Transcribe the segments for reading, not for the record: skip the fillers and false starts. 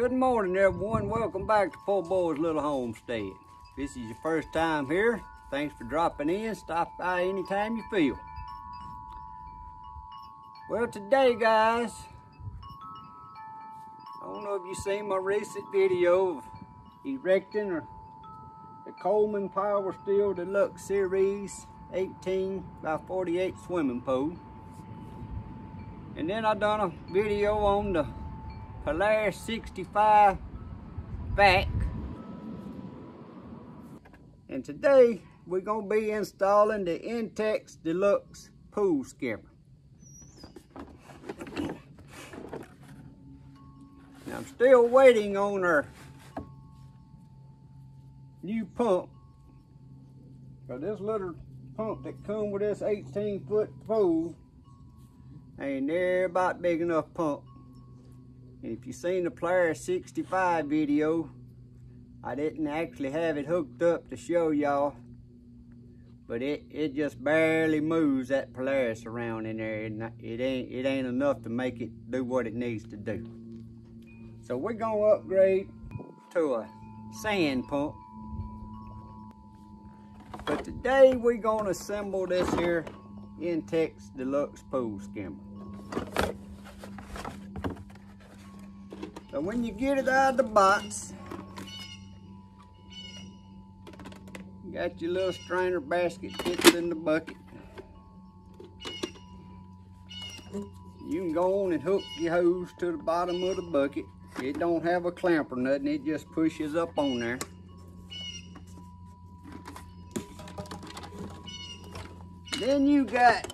Good morning, everyone. Welcome back to Poor Boy's Little Homestead. If this is your first time here, thanks for dropping in. Stop by anytime you feel. Well, today, guys, I don't know if you've seen my recent video of erecting the Coleman Power Steel Deluxe Series 18 by 48 swimming pool. And then I done a video on the Polaris 65 back. And today we're gonna be installing the Intex Deluxe pool skimmer. Now I'm still waiting on our new pump. So this little pump that come with this 18-foot pool ain't near about big enough pump. And if you've seen the Polaris 65 video, I didn't actually have it hooked up to show y'all, but it just barely moves that Polaris around in there. It ain't enough to make it do what it needs to do. So we're gonna upgrade to a sand pump. But today we're gonna assemble this here Intex Deluxe pool skimmer. So when you get it out of the box, you got your little strainer basket fits in the bucket. You can go on and hook your hose to the bottom of the bucket. It don't have a clamp or nothing, it just pushes up on there. Then you got,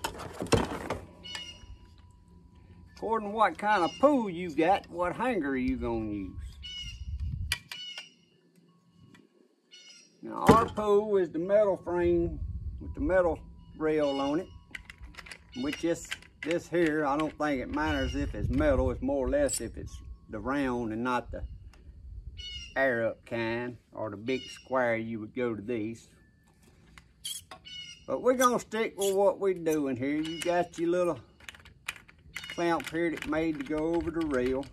according to what kind of pool you got, what hanger you gonna use. Now our pool is the metal frame with the metal rail on it, which is this here. I don't think it matters if it's metal, it's more or less if it's the round and not the air up kind or the big square you would go to these. But we're gonna stick with what we're doing here. You got your little clamp here that's made to go over the rail.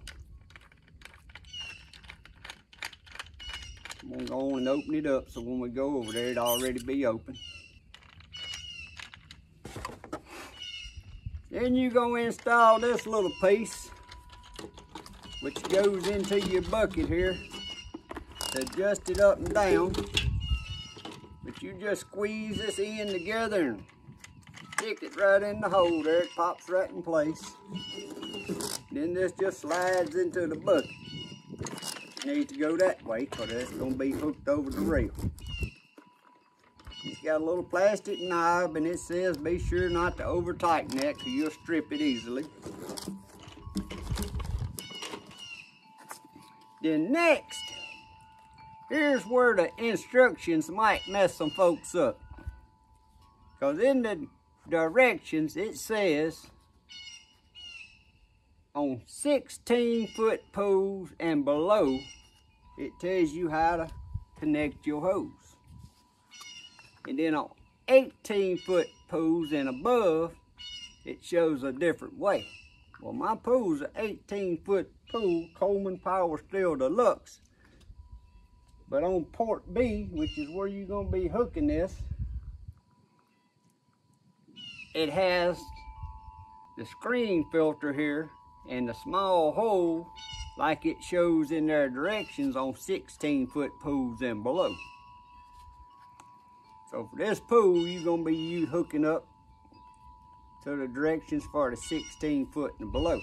I'm gonna go on and open it up so when we go over there it'll already be open. Then you're gonna install this little piece which goes into your bucket here to adjust it up and down. But you just squeeze this end together and stick it right in the hole there. It pops right in place. Then this just slides into the bucket. It needs to go that way because it's going to be hooked over the rail. It's got a little plastic knob and it says be sure not to over tighten that because you'll strip it easily. Then next, here's where the instructions might mess some folks up. Because in the directions it says on 16-foot pools and below, it tells you how to connect your hose. And then on 18-foot pools and above, it shows a different way. Well, my pool's an 18-foot pool, Coleman Power Steel Deluxe. But on port B, which is where you're gonna be hooking this, it has the screen filter here and the small hole like it shows in their directions on 16-foot pools and below. So for this pool, you're gonna be hooking up to the directions for the 16-foot and below.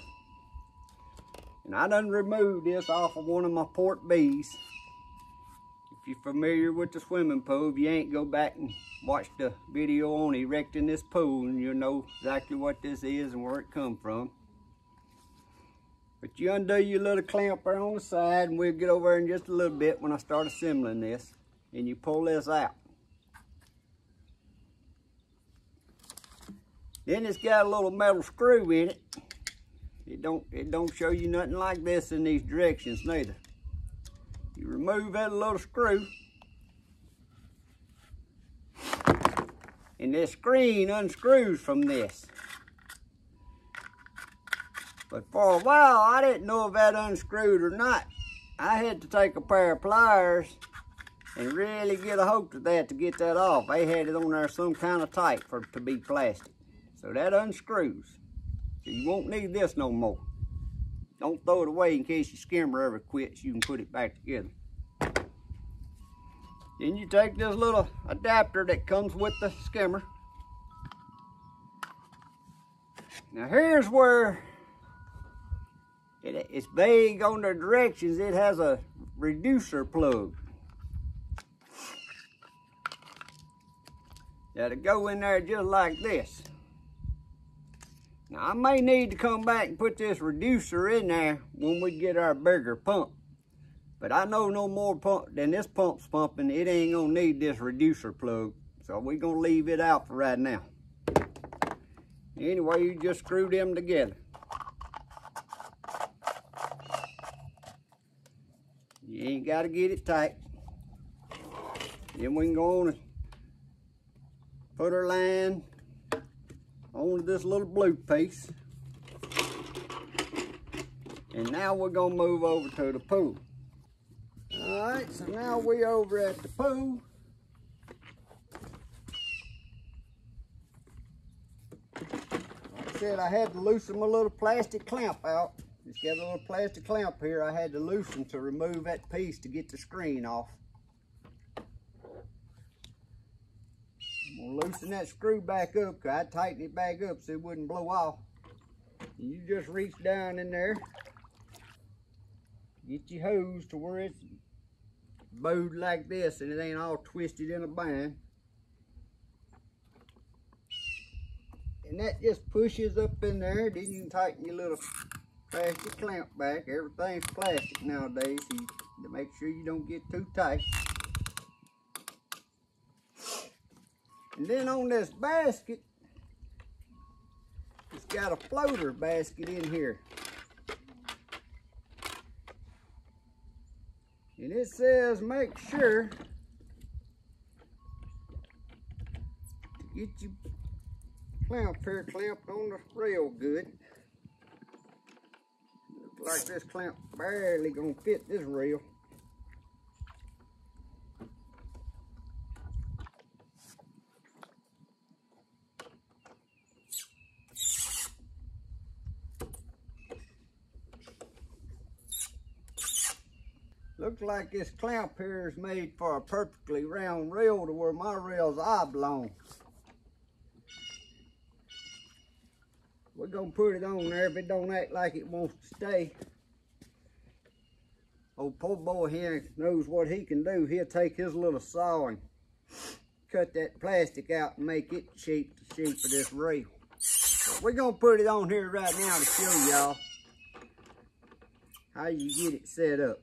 And I done removed this off of one of my port Bs. If you're familiar with the swimming pool, if you ain't, go back and watch the video on erecting this pool and you'll know exactly what this is and where it come from. But you undo your little clamp there on the side, and we'll get over there in just a little bit when I start assembling this. And you pull this out. Then it's got a little metal screw in it. It don't show you nothing like this in these directions neither. You remove that little screw, and this screen unscrews from this. But for a while, I didn't know if that unscrewed or not. I had to take a pair of pliers and really get a hold of that to get that off. They had it on there some kind of tight for it to be plastic. So that unscrews. So you won't need this no more. Don't throw it away in case your skimmer ever quits. You can put it back together. Then you take this little adapter that comes with the skimmer. Now here's where it's vague on the directions. It has a reducer plug that'll go in there just like this. Now I may need to come back and put this reducer in there when we get our bigger pump. But I know no more pump than this pump's pumping, it ain't gonna need this reducer plug. So we're gonna leave it out for right now. Anyway, you just screw them together. You ain't gotta get it tight. Then we can go on and put our line onto this little blue piece. And now we're gonna move over to the pool. All right, so now we over at the pool. Like I said, I had to loosen my little plastic clamp out. It's got a little plastic clamp here I had to loosen to remove that piece to get the screen off. I'm gonna loosen that screw back up, because I tightened it back up so it wouldn't blow off. And you just reach down in there, get your hose to where it's bowed like this and it ain't all twisted in a bind. And that just pushes up in there. Then you can tighten your little plastic clamp back. Everything's plastic nowadays, so to make sure you don't get too tight. And then on this basket, it's got a floater basket in here. And it says make sure to get your clamp here clamped on the rail good. Looks like this clamp barely gonna fit this rail. Looks like this clamp here is made for a perfectly round rail to where my rail's oblong. We're gonna put it on there if it don't act like it wants to stay. Old poor boy here knows what he can do. He'll take his little saw and cut that plastic out and make it the shape of this rail. But we're gonna put it on here right now to show y'all how you get it set up.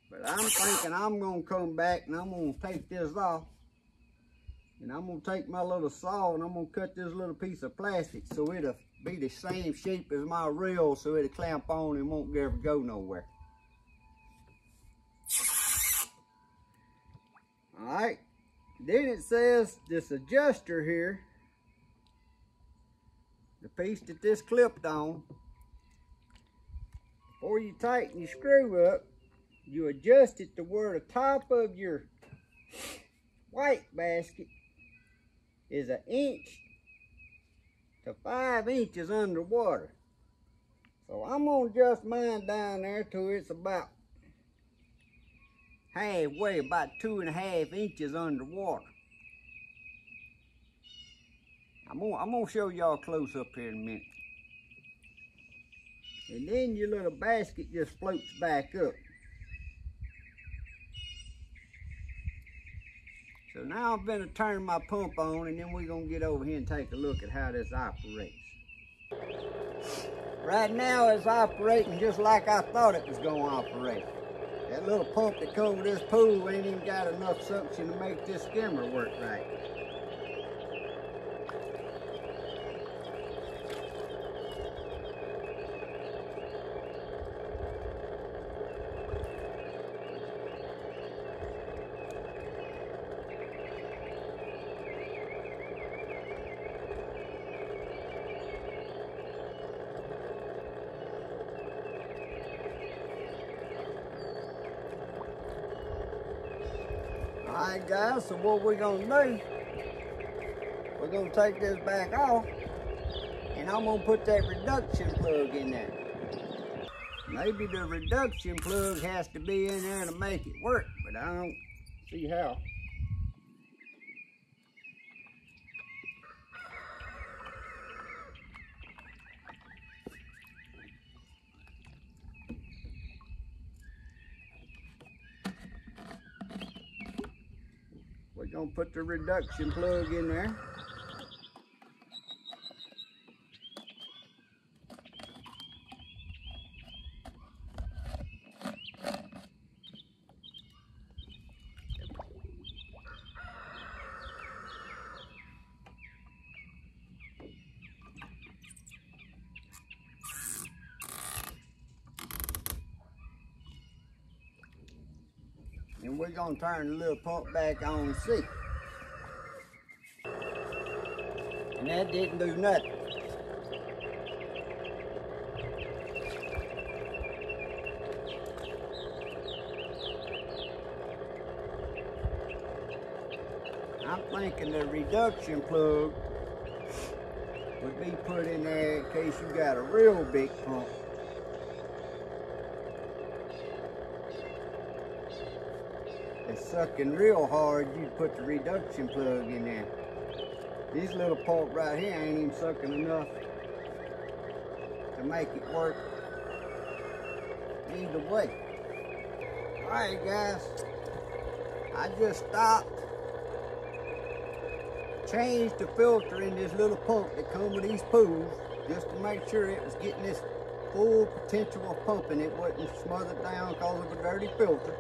But I'm thinking I'm gonna come back and I'm gonna take this off. And I'm gonna take my little saw and I'm gonna cut this little piece of plastic so it'll be the same shape as my reel, so it'll clamp on and won't ever go nowhere. All right, then it says this adjuster here, the piece that this clipped on, before you tighten your screw up, you adjust it to where the top of your white basket is 1 inch to 5 inches underwater. So I'm gonna adjust mine down there till it's about halfway, about 2.5 inches underwater. I'm gonna show y'all close up here in a minute. And then your little basket just floats back up. So now I'm gonna turn my pump on, and then we're gonna get over here and take a look at how this operates. Right now it's operating just like I thought it was gonna operate. That little pump that comes with this pool ain't even got enough suction to make this skimmer work right. Alright guys, so what we're gonna do, we're gonna take this back off and I'm gonna put that reduction plug in there. Maybe the reduction plug has to be in there to make it work, but I don't see how. We're gonna put the reduction plug in there. And we're gonna turn the little pump back on and see. And that didn't do nothing. I'm thinking the reduction plug would be put in there in case you got a real big pump. It's sucking real hard, you put the reduction plug in there. This little pump right here ain't even sucking enough to make it work either way. Alright guys, I just stopped, changed the filter in this little pump that comes with these pools just to make sure it was getting this full potential of pumping. It wasn't smothered down because of a dirty filter.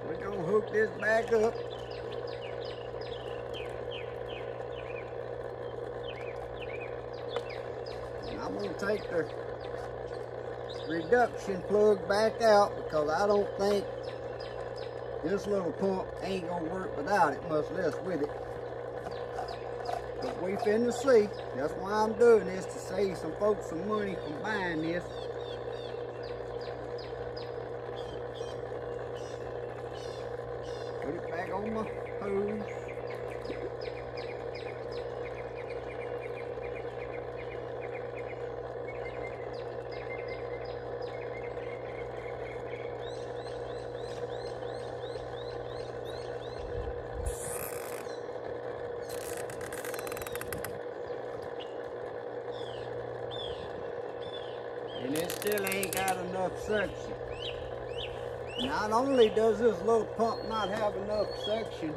We're gonna hook this back up. And I'm gonna take the reduction plug back out because I don't think this little pump ain't gonna work without it, much less with it. But we finna see. That's why I'm doing this, to save some folks some money from buying this. Put it back on my hose. And it still ain't got enough suction. Not only does this little pump not have enough suction,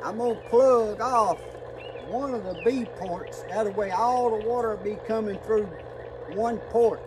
I'm gonna plug off one of the B ports. That way all the water will be coming through one port.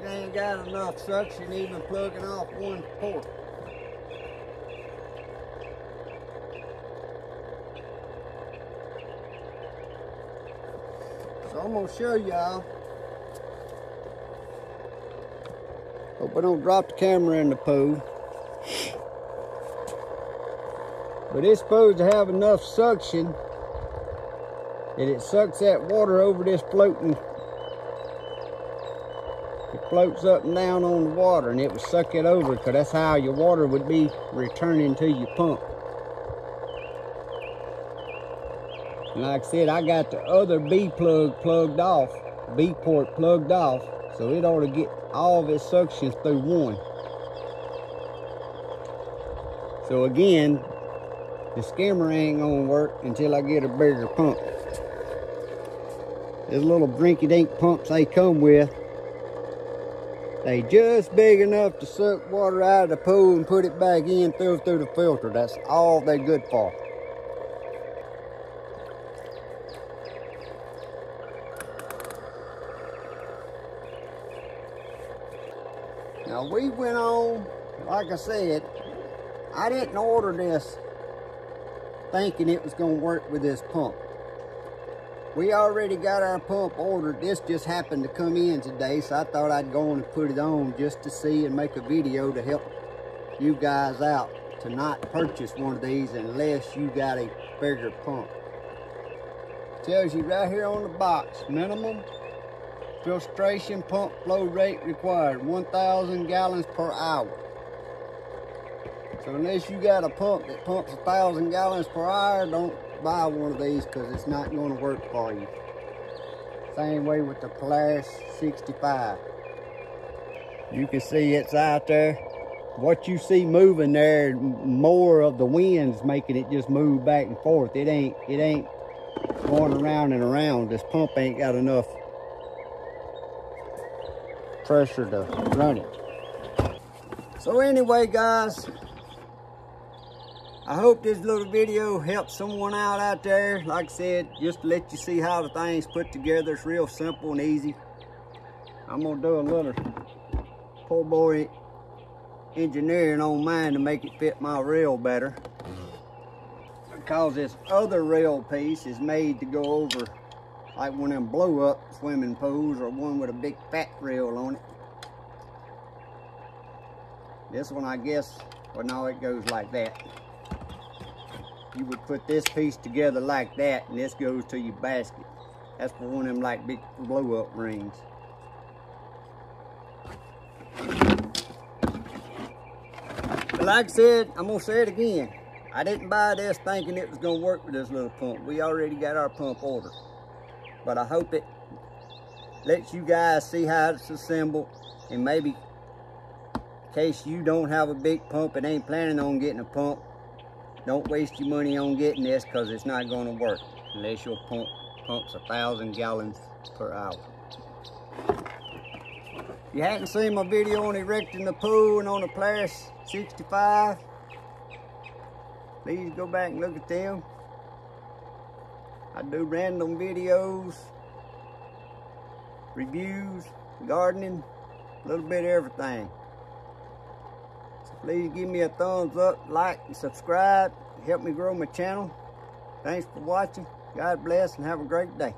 Ain't got enough suction even plugging off one port. So I'm gonna show y'all. Hope I don't drop the camera in the pool. But it's supposed to have enough suction that it sucks that water over this floating. It floats up and down on the water, and it would suck it over, because that's how your water would be returning to your pump. And like I said, I got the other B plug plugged off, B port plugged off, so it ought to get all of its suction through one. So again, the skimmer ain't gonna work until I get a bigger pump. These little drinky-dink pumps they come with, They just big enough to suck water out of the pool and put it back in through the filter. That's all they're good for. Now we went on, like I said, I didn't order this thinking it was going to work with this pump. We already got our pump ordered. This just happened to come in today, so I thought I'd go on and put it on just to see and make a video to help you guys out to not purchase one of these unless you got a bigger pump. Tells you right here on the box, minimum filtration pump flow rate required, 1,000 gallons per hour. So unless you got a pump that pumps 1,000 gallons per hour, don't buy one of these because it's not going to work for you. Same way with the Polaris 65. You can see it's out there. What you see moving there, more of the wind's making it just move back and forth. It ain't going around and around. This pump ain't got enough pressure to run it. So anyway, guys, I hope this little video helps someone out there. Like I said, just to let you see how the thing's put together. It's real simple and easy. I'm gonna do a little poor boy engineering on mine to make it fit my reel better, because this other rail piece is made to go over like one of them blow up swimming pools or one with a big fat rail on it. This one, I guess, well, no, it goes like that. You would put this piece together like that, and this goes to your basket. That's for one of them like big blow up rings. But like I said, I'm gonna say it again. I didn't buy this thinking it was gonna work with this little pump. We already got our pump ordered. But I hope it lets you guys see how it's assembled, and maybe in case you don't have a big pump and ain't planning on getting a pump, don't waste your money on getting this, because it's not going to work unless your pump pumps 1,000 gallons per hour. If you hadn't seen my video on erecting the pool and on the Polaris 65, please go back and look at them. I do random videos, reviews, gardening, a little bit of everything. So please give me a thumbs up, like, and subscribe. Help me grow my channel. Thanks for watching. God bless and have a great day.